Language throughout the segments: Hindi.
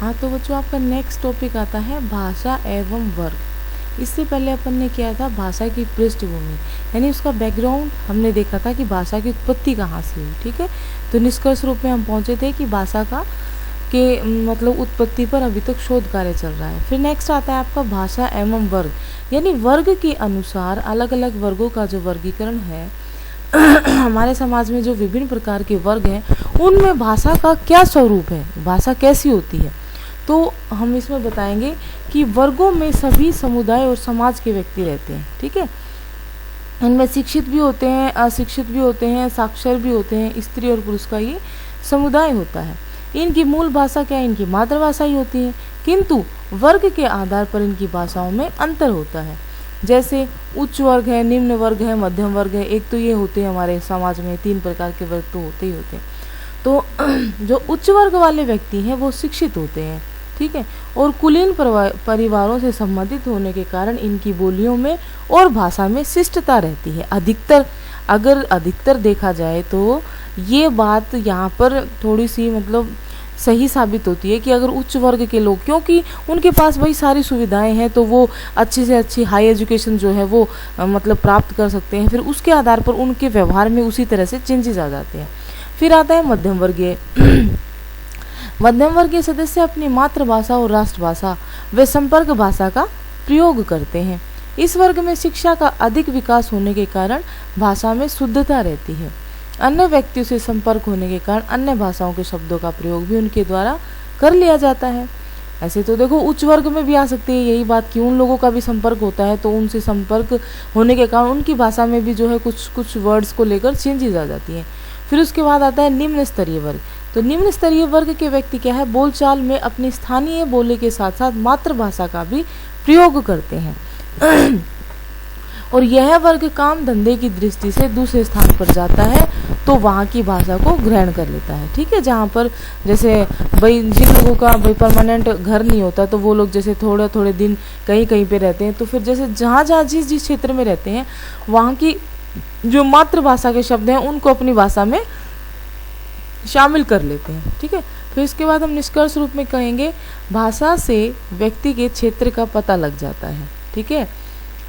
हाँ, तो बच्चों आपका नेक्स्ट टॉपिक आता है भाषा एवं वर्ग। इससे पहले अपन ने किया था भाषा की पृष्ठभूमि, यानी उसका बैकग्राउंड हमने देखा था कि भाषा की उत्पत्ति कहाँ से हुई। ठीक है, तो निष्कर्ष रूप में हम पहुँचे थे कि भाषा का के मतलब उत्पत्ति पर अभी तक शोध कार्य चल रहा है। फिर नेक्स्ट आता है आपका भाषा एवं वर्ग, यानी वर्ग के अनुसार अलग अलग वर्गों का जो वर्गीकरण है हमारे समाज में जो विभिन्न प्रकार के वर्ग हैं उनमें भाषा का क्या स्वरूप है, भाषा कैसी होती है। तो हम इसमें बताएंगे कि वर्गों में सभी समुदाय और समाज के व्यक्ति रहते हैं। ठीक है, इनमें शिक्षित भी होते हैं, अशिक्षित भी होते हैं, साक्षर भी होते हैं, स्त्री और पुरुष का ये समुदाय होता है। इनकी मूल भाषा क्या है, इनकी मातृभाषा ही होती है, किंतु वर्ग के आधार पर इनकी भाषाओं में अंतर होता है। जैसे उच्च वर्ग है, निम्न वर्ग है, मध्यम वर्ग है। एक तो ये होते हैं हमारे समाज में 3 प्रकार के वर्ग तो होते ही होते हैं। तो जो उच्च वर्ग वाले व्यक्ति हैं वो शिक्षित होते हैं, ठीक है, और कुलीन परिवारों से संबंधित होने के कारण इनकी बोलियों में और भाषा में शिष्टता रहती है। अधिकतर देखा जाए तो ये बात यहाँ पर थोड़ी सी मतलब सही साबित होती है कि अगर उच्च वर्ग के लोग, क्योंकि उनके पास वही सारी सुविधाएं हैं, तो वो अच्छी से अच्छी हाई एजुकेशन जो है वो मतलब प्राप्त कर सकते हैं। फिर उसके आधार पर उनके व्यवहार में उसी तरह से चेंजेस आ जाते हैं। फिर आता है मध्यम वर्गीय मध्यम वर्गीय सदस्य अपनी मातृभाषा और राष्ट्रभाषा व संपर्क भाषा का प्रयोग करते हैं। इस वर्ग में शिक्षा का अधिक विकास होने के कारण भाषा में शुद्धता रहती है। अन्य व्यक्तियों से संपर्क होने के कारण अन्य भाषाओं के शब्दों का प्रयोग भी उनके द्वारा कर लिया जाता है। ऐसे तो देखो उच्च वर्ग में भी आ सकती है यही बात कि उन लोगों का भी संपर्क होता है, तो उनसे संपर्क होने के कारण उनकी भाषा में भी जो है कुछ वर्ड्स को लेकर चेंजेस आ जाती हैं। फिर उसके बाद आता है निम्न स्तरीय वर्ग। तो निम्न स्तरीय वर्ग के व्यक्ति क्या है, बोलचाल में अपनी स्थानीय बोली के साथ साथ मातृभाषा का भी प्रयोग करते हैं और यह वर्ग काम धंधे की दृष्टि से दूसरे स्थान पर जाता है तो वहाँ की भाषा को ग्रहण कर लेता है। ठीक है, जहाँ पर जैसे भाई जिन लोगों का भाई परमानेंट घर नहीं होता तो वो लोग जैसे थोड़े दिन कहीं पे रहते हैं, तो फिर जैसे जहाँ जिस क्षेत्र में रहते हैं वहाँ की जो मातृभाषा के शब्द हैं उनको अपनी भाषा में शामिल कर लेते हैं। ठीक है, फिर इसके बाद हम निष्कर्ष रूप में कहेंगे भाषा से व्यक्ति के क्षेत्र का पता लग जाता है। ठीक है,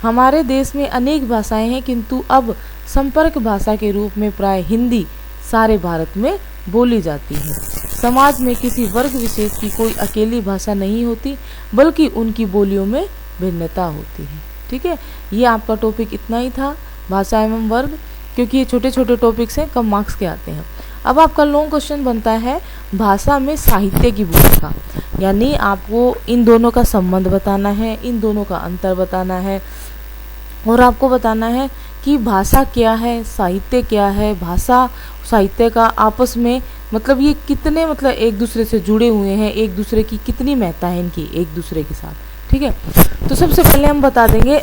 हमारे देश में अनेक भाषाएं हैं, किंतु अब संपर्क भाषा के रूप में प्राय हिंदी सारे भारत में बोली जाती है। समाज में किसी वर्ग विशेष की कोई अकेली भाषा नहीं होती, बल्कि उनकी बोलियों में भिन्नता होती है। ठीक है, ये आपका टॉपिक इतना ही था, भाषा एवं वर्ग, क्योंकि ये छोटे छोटे टॉपिक्स हैं, कम मार्क्स के आते हैं। अब आपका लॉन्ग क्वेश्चन बनता है भाषा में साहित्य की भूमिका, यानी आपको इन दोनों का संबंध बताना है, इन दोनों का अंतर बताना है और आपको बताना है कि भाषा क्या है, साहित्य क्या है, भाषा साहित्य का आपस में मतलब ये कितने मतलब एक दूसरे से जुड़े हुए हैं, एक दूसरे की कितनी महत्ता है इनकी एक दूसरे के साथ। ठीक है, तो सबसे पहले हम बता देंगे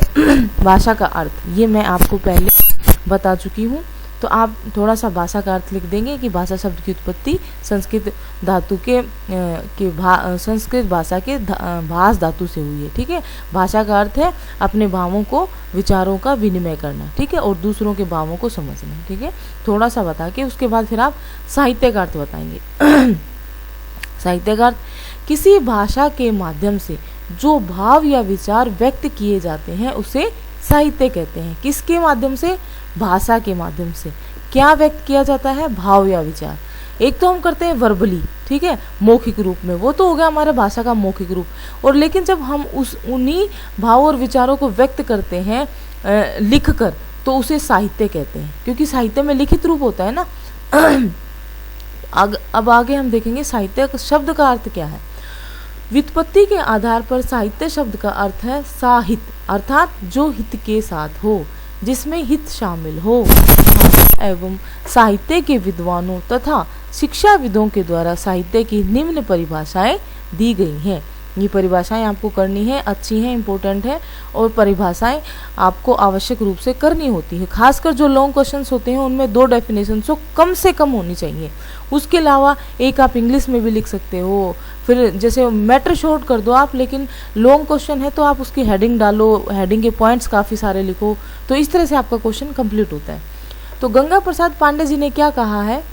भाषा का अर्थ। ये मैं आपको पहले बता चुकी हूँ, तो आप थोड़ा सा भाषा का अर्थ लिख देंगे कि भाषा शब्द की उत्पत्ति संस्कृत धातु संस्कृत भाषा के भाष धातु से हुई है। ठीक है, भाषा का अर्थ है अपने भावों को, विचारों का विनिमय करना। ठीक है, और दूसरों के भावों को समझना। ठीक है, थोड़ा सा बता के उसके बाद फिर आप साहित्य का अर्थ बताएंगे साहित्य का अर्थ किसी भाषा के माध्यम से जो भाव या विचार व्यक्त किए जाते हैं उसे साहित्य कहते हैं। किसके माध्यम से, भाषा के माध्यम से क्या व्यक्त किया जाता है, भाव या विचार। एक तो हम करते हैं वर्बली, ठीक है, मौखिक रूप में, वो तो हो गया हमारा भाषा का मौखिक रूप। और लेकिन जब हम उन्हीं भाव और विचारों को व्यक्त करते हैं लिख कर, तो उसे साहित्य कहते हैं, क्योंकि साहित्य में लिखित रूप होता है ना अब आगे हम देखेंगे साहित्य शब्द का अर्थ क्या है। व्युत्पत्ति के आधार पर साहित्य शब्द का अर्थ है साहित, अर्थात जो हित के साथ हो, जिसमें हित शामिल हो। एवं साहित्य के विद्वानों तथा शिक्षाविदों के द्वारा साहित्य की निम्न परिभाषाएं दी गई हैं। ये परिभाषाएं आपको करनी है, अच्छी हैं, इम्पोर्टेंट है, और परिभाषाएं आपको आवश्यक रूप से करनी होती है। खासकर जो लॉन्ग क्वेश्चंस होते हैं उनमें 2 डेफिनेशन तो कम से कम होनी चाहिए। उसके अलावा एक आप इंग्लिश में भी लिख सकते हो, फिर जैसे मैटर शॉर्ट कर दो आप, लेकिन लॉन्ग क्वेश्चन है तो आप उसकी हेडिंग डालो, हेडिंग के पॉइंट्स काफ़ी सारे लिखो, तो इस तरह से आपका क्वेश्चन कंप्लीट होता है। तो गंगा प्रसाद पांडे जी ने क्या कहा है,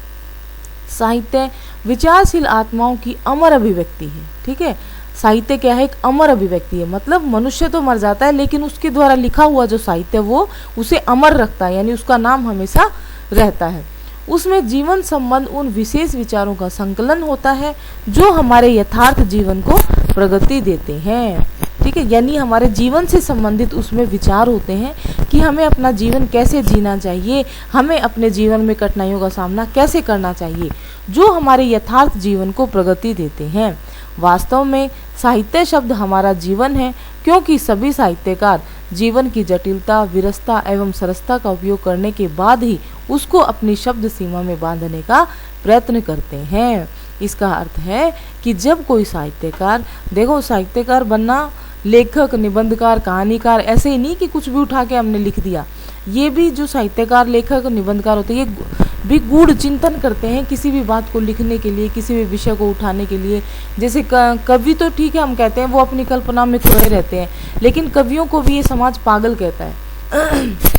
साहित्य विचारशील आत्माओं की अमर अभिव्यक्ति है। ठीक है, साहित्य क्या है? एक अमर अभिव्यक्ति है। मतलब मनुष्य तो मर जाता है लेकिन उसके द्वारा लिखा हुआ जो साहित्य वो उसे अमर रखता है, यानी उसका नाम हमेशा रहता है। उसमें जीवन संबंध उन विशेष विचारों का संकलन होता है जो हमारे यथार्थ जीवन को प्रगति देते हैं। ठीक है, यानी हमारे जीवन से संबंधित उसमें विचार होते हैं कि हमें अपना जीवन कैसे जीना चाहिए, हमें अपने जीवन में कठिनाइयों का सामना कैसे करना चाहिए, जो हमारे यथार्थ जीवन को प्रगति देते हैं। वास्तव में साहित्य शब्द हमारा जीवन है, क्योंकि सभी साहित्यकार जीवन की जटिलता, विरसता एवं सरसता का उपयोग करने के बाद ही उसको अपनी शब्द सीमा में बांधने का प्रयत्न करते हैं। इसका अर्थ है कि जब कोई साहित्यकार, देखो साहित्यकार बनना, लेखक, निबंधकार, कहानीकार ऐसे ही नहीं कि कुछ भी उठा के हमने लिख दिया। ये भी जो साहित्यकार, लेखक, निबंधकार होते हैं, ये भी गूढ़ चिंतन करते हैं किसी भी बात को लिखने के लिए, किसी भी विषय को उठाने के लिए। जैसे कवि तो ठीक है, हम कहते हैं वो अपनी कल्पना में खोए रहते हैं, लेकिन कवियों को भी ये समाज पागल कहता है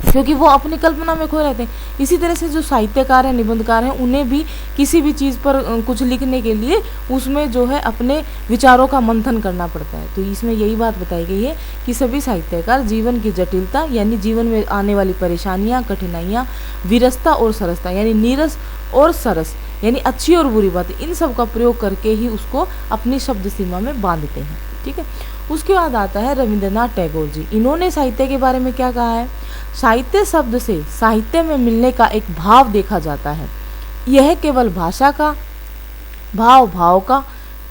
क्योंकि वो अपनी कल्पना में खोए रहते हैं। इसी तरह से जो साहित्यकार हैं, निबंधकार हैं, उन्हें भी किसी भी चीज़ पर कुछ लिखने के लिए उसमें जो है अपने विचारों का मंथन करना पड़ता है। तो इसमें यही बात बताई गई है कि सभी साहित्यकार जीवन की जटिलता, यानी जीवन में आने वाली परेशानियाँ, कठिनाइयाँ, विरसता और सरसता, यानी नीरस और सरस, यानी अच्छी और बुरी बातें, इन सब का प्रयोग करके ही उसको अपनी शब्द सीमा में बांधते हैं। ठीक है, उसके बाद आता है रविंद्रनाथ टैगोर जी। इन्होंने साहित्य के बारे में क्या कहा है? साहित्य शब्द से साहित्य में मिलने का एक भाव देखा जाता है। यह केवल भाषा का, भाव भाव का,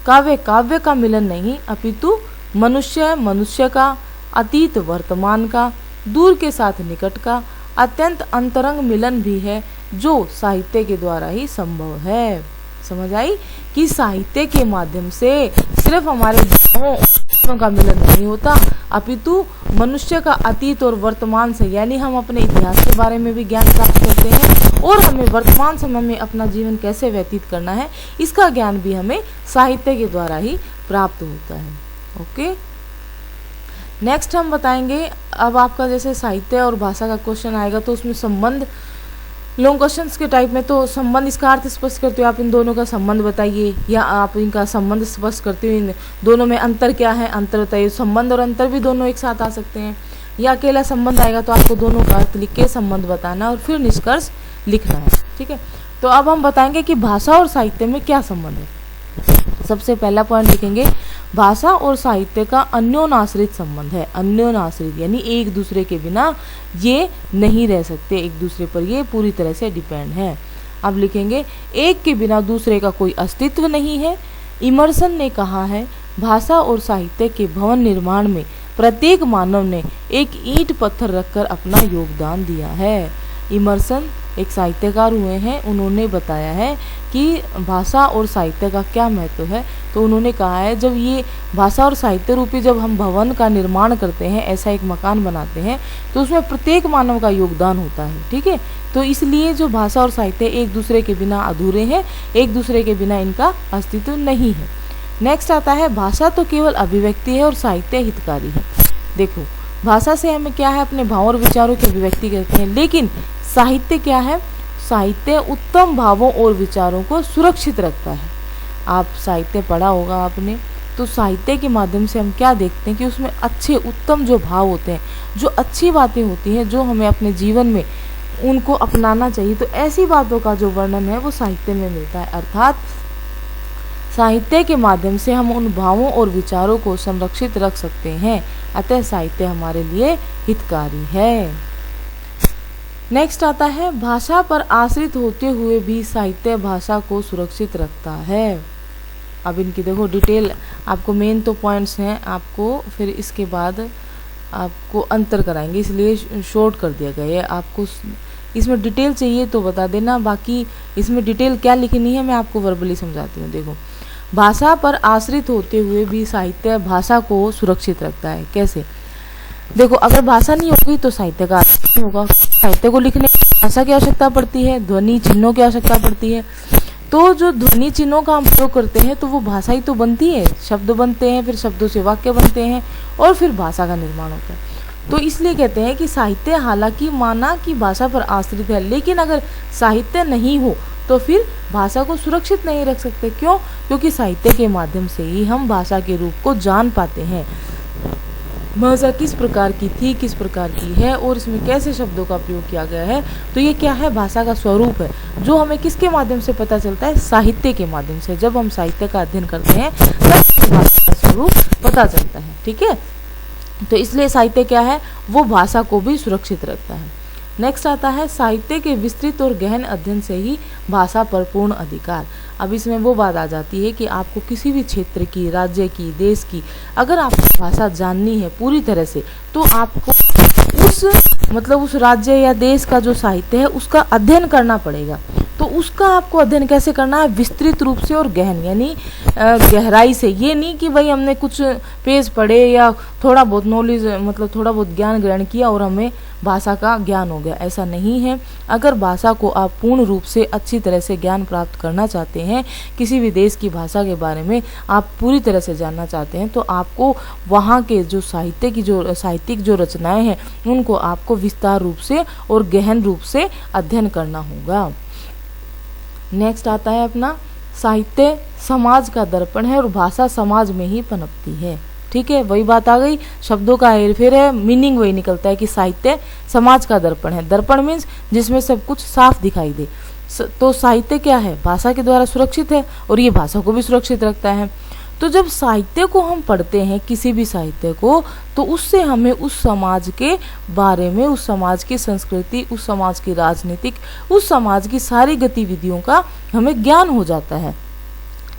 काव्य काव्य का मिलन नहीं, अपितु मनुष्य मनुष्य का, अतीत वर्तमान का, दूर के साथ निकट का अत्यंत अंतरंग मिलन भी है, जो साहित्य के द्वारा ही संभव है। समझ आई कि साहित्य के माध्यम से सिर्फ हमारे भावों का मिलन नहीं होता, अपितु मनुष्य का अतीत और वर्तमान से, यानी हम अपने इतिहास के बारे में भी ज्ञान प्राप्त करते हैं और हमें वर्तमान समय में अपना जीवन कैसे व्यतीत करना है, इसका ज्ञान भी हमें साहित्य के द्वारा ही प्राप्त होता है। ओके, नेक्स्ट हम बताएंगे। अब आपका जैसे साहित्य और भाषा का क्वेश्चन आएगा तो उसमें संबंध, लॉन्ग क्वेश्चंस के टाइप में, तो संबंध इसका अर्थ स्पष्ट करते हो आप इन दोनों का संबंध बताइए, या आप इनका संबंध स्पष्ट करते हो इन दोनों में अंतर क्या है, अंतर बताइए। संबंध और अंतर भी दोनों एक साथ आ सकते हैं, या अकेला संबंध आएगा तो आपको दोनों का अर्थ लिख के संबंध बताना और फिर निष्कर्ष लिखना है। ठीक है, तो अब हम बताएंगे कि भाषा और साहित्य में क्या संबंध है। सबसे पहला पॉइंट लिखेंगे, भाषा और साहित्य का अन्योनाश्रित संबंध है। अन्योनाश्रित यानी एक दूसरे के बिना ये नहीं रह सकते, एक दूसरे पर ये पूरी तरह से डिपेंड है। अब लिखेंगे, एक के बिना दूसरे का कोई अस्तित्व नहीं है। इमर्सन ने कहा है, भाषा और साहित्य के भवन निर्माण में प्रत्येक मानव ने एक ईंट पत्थर रखकर अपना योगदान दिया है। इमर्सन एक साहित्यकार हुए हैं, उन्होंने बताया है कि भाषा और साहित्य का क्या महत्व है। तो उन्होंने कहा है, जब ये भाषा और साहित्य रूपी जब हम भवन का निर्माण करते हैं, ऐसा एक मकान बनाते हैं, तो उसमें प्रत्येक मानव का योगदान होता है। ठीक है, तो इसलिए जो भाषा और साहित्य एक दूसरे के बिना अधूरे हैं, एक दूसरे के बिना इनका अस्तित्व नहीं है। नेक्स्ट आता है, भाषा तो केवल अभिव्यक्ति है और साहित्य हितकारी है। देखो, भाषा से हमें क्या है, अपने भाव और विचारों की अभिव्यक्ति करते हैं, लेकिन साहित्य क्या है? साहित्य उत्तम भावों और विचारों को सुरक्षित रखता है। आप साहित्य पढ़ा होगा आपने, तो साहित्य के माध्यम से हम क्या देखते हैं कि उसमें अच्छे उत्तम जो भाव होते हैं, जो अच्छी बातें होती हैं, जो हमें अपने जीवन में उनको अपनाना चाहिए, तो ऐसी बातों का जो वर्णन है वो साहित्य में मिलता है। अर्थात साहित्य के माध्यम से हम उन भावों और विचारों को संरक्षित रख सकते हैं, अतः साहित्य हमारे लिए हितकारी है। नेक्स्ट आता है, भाषा पर आश्रित होते हुए भी साहित्य भाषा को सुरक्षित रखता है। अब इनकी देखो डिटेल, आपको मेन तो पॉइंट्स हैं, आपको फिर इसके बाद आपको अंतर कराएंगे, इसलिए शॉर्ट कर दिया गया है। आपको इसमें डिटेल चाहिए तो बता देना, बाकी इसमें डिटेल क्या लिखनी है मैं आपको वर्बली समझाती हूँ। देखो, भाषा पर आश्रित होते हुए भी साहित्य भाषा को सुरक्षित रखता है। कैसे? देखो, अगर भाषा नहीं होगी तो साहित्य का नहीं होगा। साहित्य को लिखने भाषा की आवश्यकता पड़ती है, ध्वनि चिन्हों की आवश्यकता पड़ती है। तो जो ध्वनि चिन्हों का हम प्रयोग करते हैं तो वो भाषा ही तो बनती है, शब्द बनते हैं, फिर शब्दों से वाक्य बनते हैं और फिर भाषा का निर्माण होता है। तो इसलिए कहते हैं कि साहित्य हालांकि माना कि भाषा पर आश्रित है, लेकिन अगर साहित्य नहीं हो तो फिर भाषा को सुरक्षित नहीं रख सकते। क्यों? क्योंकि साहित्य के माध्यम से ही हम भाषा के रूप को जान पाते हैं। भाषा किस प्रकार की थी, किस प्रकार की है और इसमें कैसे शब्दों का प्रयोग किया गया है। तो ये क्या है? भाषा का स्वरूप है, जो हमें किसके माध्यम से पता चलता है? साहित्य के माध्यम से। जब हम साहित्य का अध्ययन करते हैं तब भाषा का स्वरूप पता चलता है। ठीक है, तो इसलिए साहित्य क्या है? वो भाषा को भी सुरक्षित रखता है। नेक्स्ट आता है साहित्य के विस्तृत और गहन अध्ययन से ही भाषा पर पूर्ण अधिकार। अब इसमें वो बात आ जाती है कि आपको किसी भी क्षेत्र की, राज्य की, देश की अगर आपको भाषा जाननी है पूरी तरह से, तो आपको उस राज्य या देश का जो साहित्य है उसका अध्ययन करना पड़ेगा। तो उसका आपको अध्ययन कैसे करना है? विस्तृत रूप से और गहन, यानी गहराई से। ये नहीं कि भाई हमने कुछ पेज पढ़े या थोड़ा बहुत नॉलेज थोड़ा बहुत ज्ञान ग्रहण किया और हमें भाषा का ज्ञान हो गया, ऐसा नहीं है। अगर भाषा को आप पूर्ण रूप से अच्छी तरह से ज्ञान प्राप्त करना चाहते हैं, किसी भी देश की भाषा के बारे में आप पूरी तरह से जानना चाहते हैं, तो आपको वहाँ के जो साहित्यिक जो रचनाएं हैं उनको आपको विस्तार रूप से और गहन रूप से अध्ययन करना होगा। नेक्स्ट आता है अपना साहित्य समाज का दर्पण है और भाषा समाज में ही पनपती है। ठीक है, वही बात आ गई, शब्दों का हेरफेर है, मीनिंग वही निकलता है कि साहित्य समाज का दर्पण है। दर्पण मीन्स जिसमें सब कुछ साफ दिखाई दे। तो साहित्य क्या है? भाषा के द्वारा सुरक्षित है और ये भाषा को भी सुरक्षित रखता है। तो जब साहित्य को हम पढ़ते हैं, किसी भी साहित्य को, तो उससे हमें उस समाज के बारे में, उस समाज की संस्कृति, उस समाज की राजनीतिक, उस समाज की सारी गतिविधियों का हमें ज्ञान हो जाता है।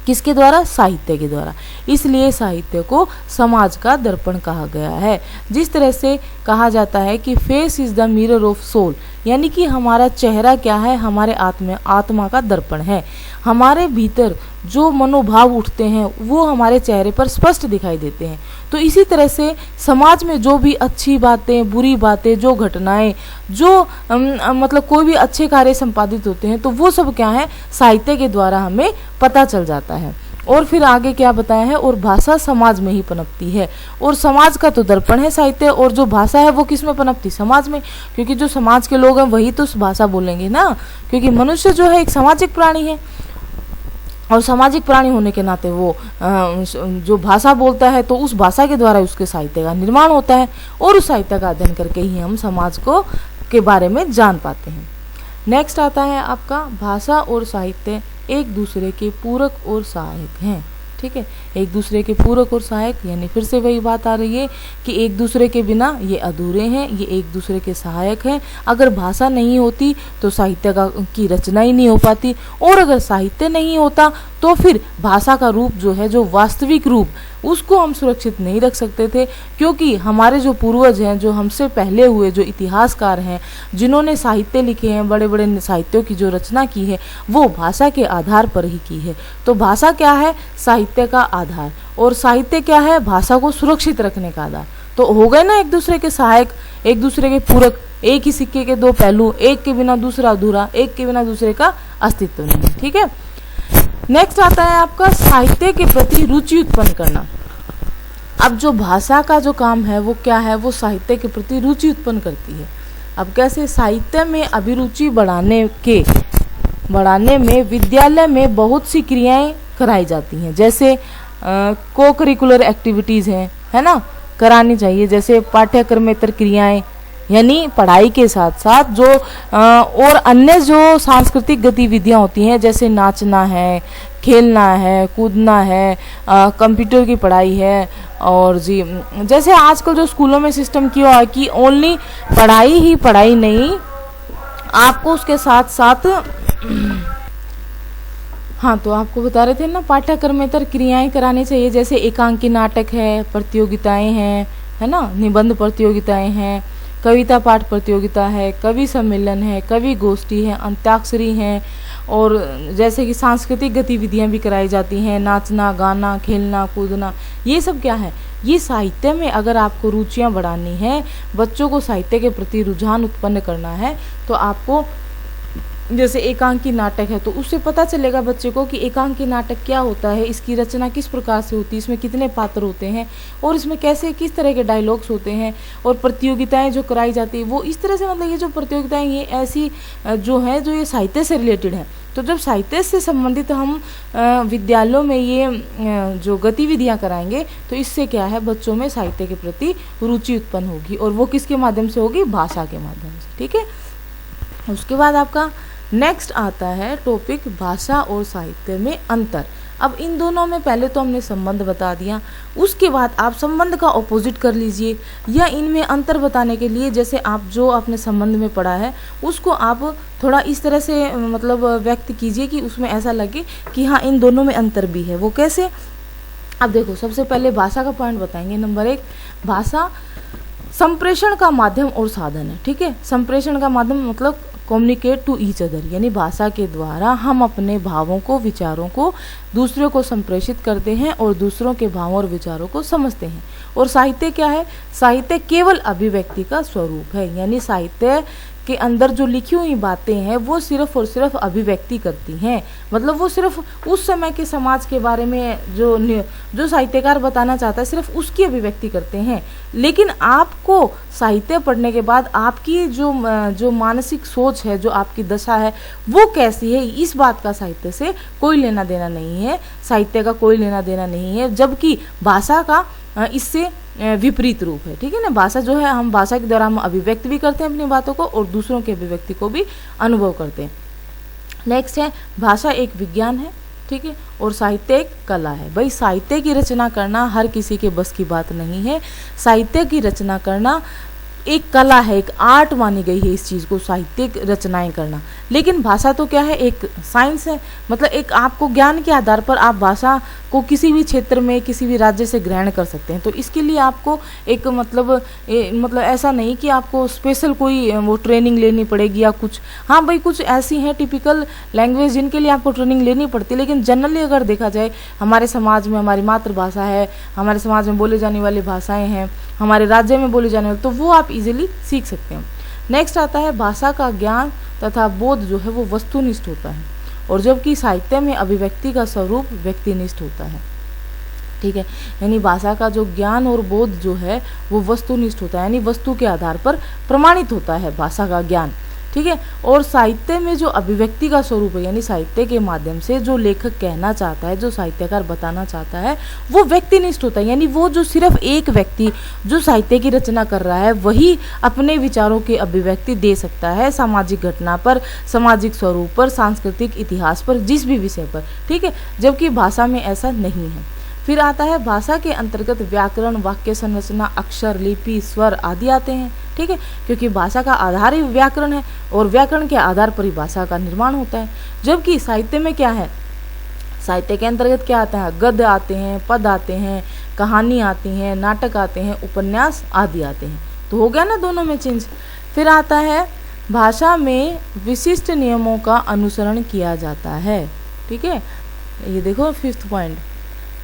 किसके द्वारा? साहित्य के द्वारा। इसलिए साहित्य को समाज का दर्पण कहा गया है। जिस तरह से कहा जाता है कि face is the mirror of soul, यानी कि हमारा चेहरा क्या है? हमारे आत्मा का दर्पण है। हमारे भीतर जो मनोभाव उठते हैं वो हमारे चेहरे पर स्पष्ट दिखाई देते हैं। तो इसी तरह से समाज में जो भी अच्छी बातें, बुरी बातें, जो घटनाएं, जो कोई भी अच्छे कार्य संपादित होते हैं, तो वो सब क्या है? साहित्य के द्वारा हमें पता चल जाता है। और फिर आगे क्या बताया है? और भाषा समाज में ही पनपती है। और समाज का तो दर्पण है साहित्य, और जो भाषा है वो किस में पनपती? समाज में, क्योंकि जो समाज के लोग हैं वही तो भाषा बोलेंगे ना, क्योंकि मनुष्य जो है एक सामाजिक प्राणी है और सामाजिक प्राणी होने के नाते वो जो भाषा बोलता है तो उस भाषा के द्वारा उसके साहित्य का निर्माण होता है और उस साहित्य का अध्ययन करके ही हम समाज को के बारे में जान पाते हैं। नेक्स्ट आता है आपका भाषा और साहित्य एक दूसरे के पूरक और सहायक हैं। ठीक है, एक दूसरे के पूरक और सहायक, यानी फिर से वही बात आ रही है कि एक दूसरे के बिना ये अधूरे हैं, ये एक दूसरे के सहायक हैं। अगर भाषा नहीं होती तो साहित्य की रचना ही नहीं हो पाती, और अगर साहित्य नहीं होता तो फिर भाषा का रूप जो है, जो वास्तविक रूप, उसको हम सुरक्षित नहीं रख सकते थे। क्योंकि हमारे जो पूर्वज हैं, जो हमसे पहले हुए जो इतिहासकार हैं, जिन्होंने साहित्य लिखे हैं, बड़े बड़े साहित्यों की जो रचना की है वो भाषा के आधार पर ही की है। तो भाषा क्या है? साहित्य का आधार, और साहित्य क्या है? भाषा को सुरक्षित रखने का आधार। तो हो गए ना एक दूसरे के सहायक, एक दूसरे के पूरक, एक ही सिक्के के दो पहलू, एक के बिना दूसरा अधूरा, एक के बिना दूसरे का अस्तित्व नहीं। ठीक है, नेक्स्ट आता है आपका साहित्य के प्रति रुचि उत्पन्न करना। अब जो भाषा का जो काम है वो क्या है? वो साहित्य के प्रति रुचि उत्पन्न करती है। अब कैसे? साहित्य में अभिरुचि बढ़ाने में विद्यालय में बहुत सी क्रियाएं कराई जाती हैं, जैसे को करिकुलर एक्टिविटीज़ हैं, है ना, करानी चाहिए। जैसे पाठ्यक्रमेतर क्रियाएं, यानी पढ़ाई के साथ साथ जो और अन्य जो सांस्कृतिक गतिविधियां होती हैं, जैसे नाचना है, खेलना है, कूदना है, कंप्यूटर की पढ़ाई है, और जी जैसे आजकल जो स्कूलों में सिस्टम किया है कि ओनली पढ़ाई ही पढ़ाई नहीं, आपको उसके साथ साथ हाँ, तो आपको बता रहे थे ना, पाठ्यक्रमेतर क्रियाएं करानी चाहिए। जैसे एकांकी नाटक है, प्रतियोगिताएं हैं, है ना, निबंध प्रतियोगिताएं हैं, कविता पाठ प्रतियोगिता है, कवि सम्मेलन है, कवि गोष्ठी है, अंत्याक्षरी है, और जैसे कि सांस्कृतिक गतिविधियां भी कराई जाती हैं, नाचना, गाना, खेलना, कूदना। ये सब क्या है? ये साहित्य में अगर आपको रुचियां बढ़ानी है, बच्चों को साहित्य के प्रति रुझान उत्पन्न करना है, तो आपको जैसे एकांकी नाटक है तो उससे पता चलेगा बच्चे को कि एकांकी नाटक क्या होता है, इसकी रचना किस प्रकार से होती है, इसमें कितने पात्र होते हैं और इसमें कैसे किस तरह के डायलॉग्स होते हैं और प्रतियोगिताएं जो कराई जाती है वो इस तरह से, मतलब ये जो प्रतियोगिताएं ये ऐसी जो है जो ये साहित्य से रिलेटेड है। तो जब साहित्य से संबंधित हम विद्यालयों में ये जो गतिविधियां कराएंगे तो इससे क्या है, बच्चों में साहित्य के प्रति रुचि उत्पन्न होगी और वो किसके माध्यम से होगी, भाषा के माध्यम से। ठीक है, उसके बाद आपका नेक्स्ट आता है टॉपिक भाषा और साहित्य में अंतर। अब इन दोनों में पहले तो हमने संबंध बता दिया, उसके बाद आप संबंध का ऑपोजिट कर लीजिए या इनमें अंतर बताने के लिए जैसे आप जो आपने संबंध में पढ़ा है उसको आप थोड़ा इस तरह से मतलब व्यक्त कीजिए कि उसमें ऐसा लगे कि हाँ इन दोनों में अंतर भी है। वो कैसे, अब देखो सबसे पहले भाषा का पॉइंट बताएंगे। नंबर 1, भाषा संप्रेषण का माध्यम और साधन है। ठीक है, संप्रेषण का माध्यम मतलब कम्युनिकेट टू ईच अदर, यानी भाषा के द्वारा हम अपने भावों को विचारों को दूसरों को संप्रेषित करते हैं और दूसरों के भावों और विचारों को समझते हैं। और साहित्य क्या है, साहित्य केवल अभिव्यक्ति का स्वरूप है, यानी साहित्य के अंदर जो लिखी हुई बातें हैं वो सिर्फ और सिर्फ अभिव्यक्ति करती हैं, मतलब वो सिर्फ उस समय के समाज के बारे में जो साहित्यकार बताना चाहता है सिर्फ उसकी अभिव्यक्ति करते हैं। लेकिन आपको साहित्य पढ़ने के बाद आपकी जो मानसिक सोच है, जो आपकी दशा है वो कैसी है, इस बात का साहित्य से कोई लेना देना नहीं है, साहित्य का कोई लेना देना नहीं है। जबकि भाषा का इससे विपरीत रूप है। ठीक है ना, भाषा जो है हम भाषा के द्वारा हम अभिव्यक्त भी करते हैं अपनी बातों को और दूसरों की अभिव्यक्ति को भी अनुभव करते हैं। नेक्स्ट है, भाषा एक विज्ञान है। ठीक है, और साहित्य एक कला है। भाई साहित्य की रचना करना हर किसी के बस की बात नहीं है। साहित्य की रचना करना एक कला है, एक आर्ट मानी गई है इस चीज़ को, साहित्यिक रचनाएं करना। लेकिन भाषा तो क्या है, एक साइंस है, मतलब एक आपको ज्ञान के आधार पर आप भाषा को किसी भी क्षेत्र में किसी भी राज्य से ग्रहण कर सकते हैं। तो इसके लिए आपको एक मतलब ऐसा नहीं कि आपको स्पेशल कोई वो ट्रेनिंग लेनी पड़ेगी या कुछ। हाँ भाई कुछ ऐसी हैं टिपिकल लैंग्वेज जिनके लिए आपको ट्रेनिंग लेनी पड़ती है, लेकिन जनरली अगर देखा जाए हमारे समाज में हमारी मातृभाषा है, हमारे समाज में बोले जाने वाली भाषाएँ हैं, हमारे राज्य में बोली जाने वाली, तो वो आप इजीली सीख सकते हैं। नेक्स्ट आता है, भाषा का ज्ञान तथा बोध जो है वो वस्तुनिष्ठ होता है और जबकि साहित्य में अभिव्यक्ति का स्वरूप व्यक्तिनिष्ठ होता है। ठीक है, यानी भाषा का जो ज्ञान और बोध जो है वो वस्तुनिष्ठ होता है, यानी वस्तु के आधार पर प्रमाणित होता है भाषा का ज्ञान। ठीक है, और साहित्य में जो अभिव्यक्ति का स्वरूप है, यानी साहित्य के माध्यम से जो लेखक कहना चाहता है, जो साहित्यकार बताना चाहता है वो व्यक्तिनिष्ठ होता है, यानी वो जो सिर्फ एक व्यक्ति जो साहित्य की रचना कर रहा है वही अपने विचारों की अभिव्यक्ति दे सकता है सामाजिक घटना पर, सामाजिक स्वरूप पर, सांस्कृतिक इतिहास पर, जिस भी विषय पर। ठीक है, जबकि भाषा में ऐसा नहीं है। फिर आता है, भाषा के अंतर्गत व्याकरण, वाक्य संरचना, अक्षर, लिपि, स्वर आदि आते हैं। ठीक है, क्योंकि भाषा का आधार ही व्याकरण है और व्याकरण के आधार पर ही भाषा का निर्माण होता है। जबकि साहित्य में क्या है, साहित्य के अंतर्गत क्या आता है, गद्य आते हैं, पद आते हैं, कहानी आती हैं, नाटक आते हैं, उपन्यास आदि आते हैं। तो हो गया ना दोनों में चेंज। फिर आता है, भाषा में विशिष्ट नियमों का अनुसरण किया जाता है। ठीक है, ये देखो 5th पॉइंट,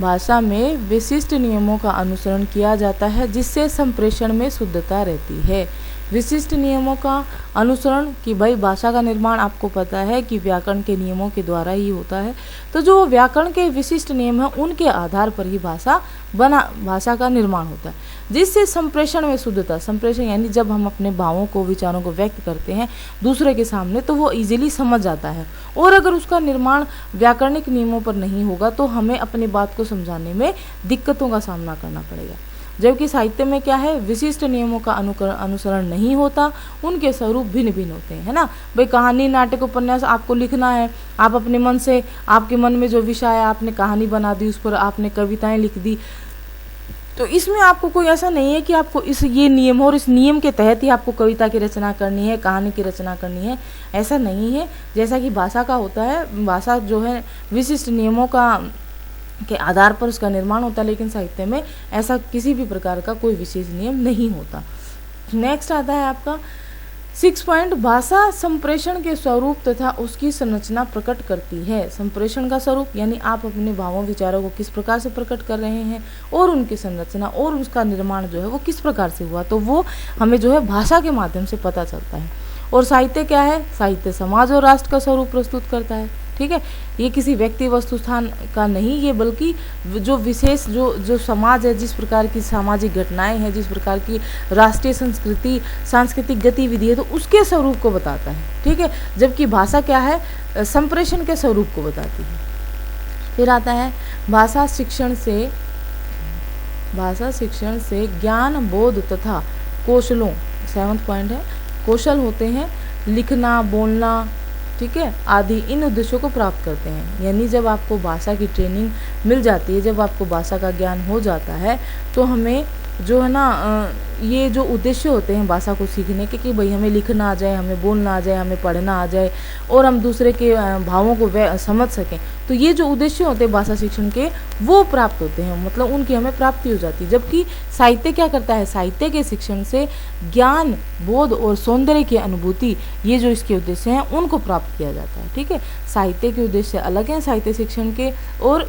भाषा में विशिष्ट नियमों का अनुसरण किया जाता है जिससे संप्रेषण में शुद्धता रहती है। विशिष्ट नियमों का अनुसरण कि भाई भाषा का निर्माण आपको पता है कि व्याकरण के नियमों के द्वारा ही होता है, तो जो व्याकरण के विशिष्ट नियम हैं उनके आधार पर ही भाषा का निर्माण होता है जिससे संप्रेषण में शुद्धता, संप्रेषण यानी जब हम अपने भावों को विचारों को व्यक्त करते हैं दूसरे के सामने तो वो इजीली समझ जाता है। और अगर उसका निर्माण व्याकरणिक नियमों पर नहीं होगा तो हमें अपनी बात को समझाने में दिक्कतों का सामना करना पड़ेगा। जबकि साहित्य में क्या है, विशिष्ट नियमों का अनुसरण नहीं होता, उनके स्वरूप भिन्न भिन्न होते हैं, है ना। भाई कहानी, नाटक, उपन्यास आपको लिखना है, आप अपने मन से, आपके मन में जो विषय है आपने कहानी बना दी, उस पर आपने कविताएं लिख दी, तो इसमें आपको कोई ऐसा नहीं है कि आपको ये नियम हो और इस नियम के तहत ही आपको कविता की रचना करनी है, कहानी की रचना करनी है, ऐसा नहीं है। जैसा कि भाषा का होता है, भाषा जो है विशिष्ट नियमों के आधार पर उसका निर्माण होता है, लेकिन साहित्य में ऐसा किसी भी प्रकार का कोई विशेष नियम नहीं होता। नेक्स्ट आता है आपका 6 पॉइंट, भाषा संप्रेषण के स्वरूप तथा उसकी संरचना प्रकट करती है। संप्रेषण का स्वरूप यानी आप अपने भावों विचारों को किस प्रकार से प्रकट कर रहे हैं और उनकी संरचना और उसका निर्माण जो है वो किस प्रकार से हुआ, तो वो हमें जो है भाषा के माध्यम से पता चलता है। और साहित्य क्या है? साहित्य समाज और राष्ट्र का स्वरूप प्रस्तुत करता है, ठीक है। ये किसी व्यक्ति वस्तु स्थान का नहीं, ये बल्कि जो विशेष जो समाज है, जिस प्रकार की सामाजिक घटनाएं हैं, जिस प्रकार की राष्ट्रीय संस्कृति सांस्कृतिक गतिविधि है, तो उसके स्वरूप को बताता है, ठीक है। जबकि भाषा क्या है? संप्रेषण के स्वरूप को बताती है। फिर आता है भाषा शिक्षण से ज्ञान, बोध तथा कौशलों, 7वां पॉइंट है, कौशल होते हैं, लिखना, बोलना, ठीक है, आदि इन उद्देश्यों को प्राप्त करते हैं। यानी जब आपको भाषा की ट्रेनिंग मिल जाती है, जब आपको भाषा का ज्ञान हो जाता है, तो हमें जो है ना ये जो उद्देश्य होते हैं भाषा को सीखने के, कि भाई हमें लिखना आ जाए, हमें बोलना आ जाए, हमें पढ़ना आ जाए और हम दूसरे के भावों को समझ सकें, तो ये जो उद्देश्य होते हैं भाषा शिक्षण के, वो प्राप्त होते हैं, मतलब उनकी हमें प्राप्ति हो जाती है। जबकि साहित्य क्या करता है? साहित्य के शिक्षण से ज्ञान, बोध और सौंदर्य की अनुभूति, ये जो इसके उद्देश्य हैं उनको प्राप्त किया जाता है, ठीक है। साहित्य के उद्देश्य अलग हैं साहित्य शिक्षण के, और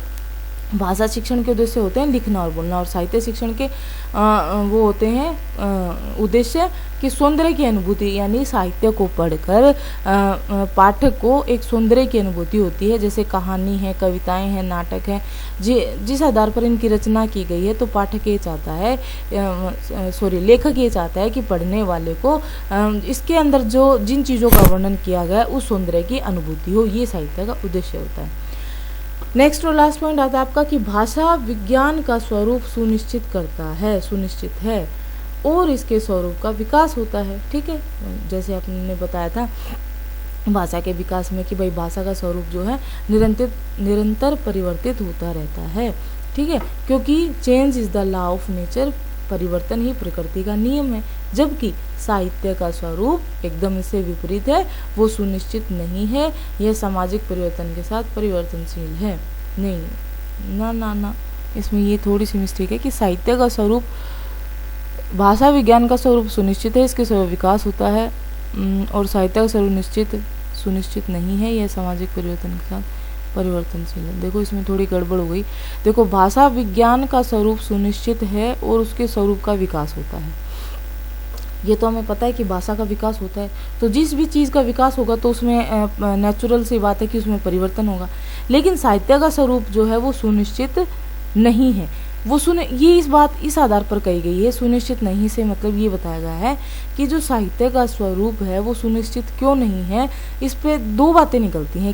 भाषा शिक्षण के उद्देश्य होते हैं लिखना और बोलना, और साहित्य शिक्षण के वो होते हैं उद्देश्य कि सौंदर्य की अनुभूति, यानी साहित्य को पढ़कर पाठक को एक सौंदर्य की अनुभूति होती है, जैसे कहानी है, कविताएं हैं, नाटक है, जिस आधार पर इनकी रचना की गई है, तो पाठक ये चाहता है, लेखक ये चाहता है कि पढ़ने वाले को इसके अंदर जिन चीज़ों का वर्णन किया गया है उस सौंदर्य की अनुभूति हो, ये साहित्य का उद्देश्य होता है। नेक्स्ट और लास्ट पॉइंट आता है आपका कि भाषा विज्ञान का स्वरूप सुनिश्चित है और इसके स्वरूप का विकास होता है, ठीक है। जैसे आपने बताया था भाषा के विकास में कि भाई भाषा का स्वरूप जो है निरंतर परिवर्तित होता रहता है, ठीक है, क्योंकि change is the law of nature, परिवर्तन ही प्रकृति का नियम है। जबकि साहित्य का स्वरूप एकदम इससे विपरीत है, वो सुनिश्चित नहीं है, यह सामाजिक परिवर्तन के साथ परिवर्तनशील है। नहीं, ना, इसमें ये थोड़ी सी मिस्टेक है कि साहित्य का स्वरूप, भाषा विज्ञान का स्वरूप सुनिश्चित है, इसके स्वरूप विकास होता है, और साहित्य का स्वरूप सुनिश्चित नहीं है, यह सामाजिक परिवर्तन के साथ परिवर्तनशील है। देखो इसमें थोड़ी गड़बड़ हो गई। देखो भाषा विज्ञान का स्वरूप सुनिश्चित है और उसके स्वरूप का विकास होता है, ये तो हमें पता है कि भाषा का विकास होता है, तो जिस भी चीज़ का विकास होगा तो उसमें नेचुरल सी बात है कि उसमें परिवर्तन होगा। लेकिन साहित्य का स्वरूप जो है वो सुनिश्चित नहीं है, ये इस बात इस आधार पर कही गई है, सुनिश्चित नहीं से मतलब ये बताया गया है कि जो साहित्य का स्वरूप है वो सुनिश्चित क्यों नहीं है। इस पे दो बातें निकलती हैं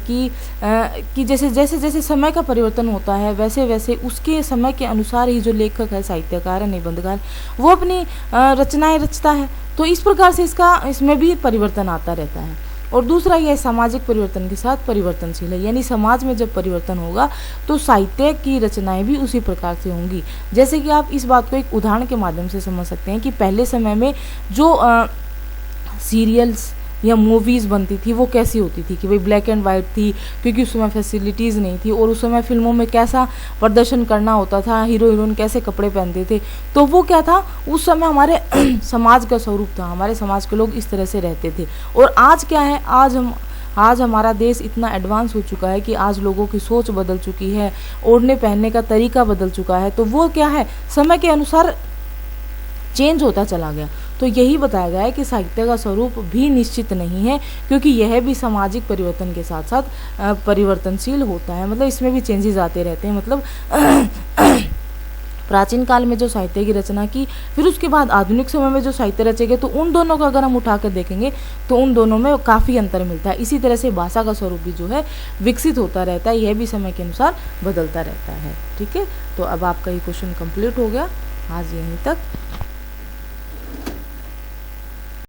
कि जैसे समय का परिवर्तन होता है, वैसे वैसे उसके समय के अनुसार ही जो लेखक है, साहित्यकार है, निबंधकार, वो अपनी रचनाएं रचता है, तो इस प्रकार से इसमें भी परिवर्तन आता रहता है। और दूसरा यह सामाजिक परिवर्तन के साथ परिवर्तनशील है, यानी समाज में जब परिवर्तन होगा तो साहित्य की रचनाएं भी उसी प्रकार से होंगी। जैसे कि आप इस बात को एक उदाहरण के माध्यम से समझ सकते हैं कि पहले समय में जो सीरियल्स या मूवीज़ बनती थी वो कैसी होती थी कि भाई ब्लैक एंड वाइट थी, क्योंकि उस समय फैसिलिटीज़ नहीं थी, और उस समय फिल्मों में कैसा प्रदर्शन करना होता था, हीरो हीरोइन कैसे कपड़े पहनते थे, तो वो क्या था, उस समय हमारे समाज का स्वरूप था, हमारे समाज के लोग इस तरह से रहते थे। और आज क्या है, आज हमारा देश इतना एडवांस हो चुका है कि आज लोगों की सोच बदल चुकी है, ओढ़ने पहनने का तरीका बदल चुका है, तो वो क्या है, समय के अनुसार चेंज होता चला गया। तो यही बताया गया है कि साहित्य का स्वरूप भी निश्चित नहीं है, क्योंकि यह भी सामाजिक परिवर्तन के साथ साथ परिवर्तनशील होता है, मतलब इसमें भी चेंजेस आते रहते हैं। मतलब प्राचीन काल में जो साहित्य की रचना की, फिर उसके बाद आधुनिक समय में जो साहित्य रचे गए, तो उन दोनों को अगर हम उठा कर देखेंगे तो उन दोनों में काफ़ी अंतर मिलता है। इसी तरह से भाषा का स्वरूप भी जो है विकसित होता रहता है, यह भी समय के अनुसार बदलता रहता है। ठीक है, तो अब आपका ये क्वेश्चन कंप्लीट हो गया आज यहीं तक।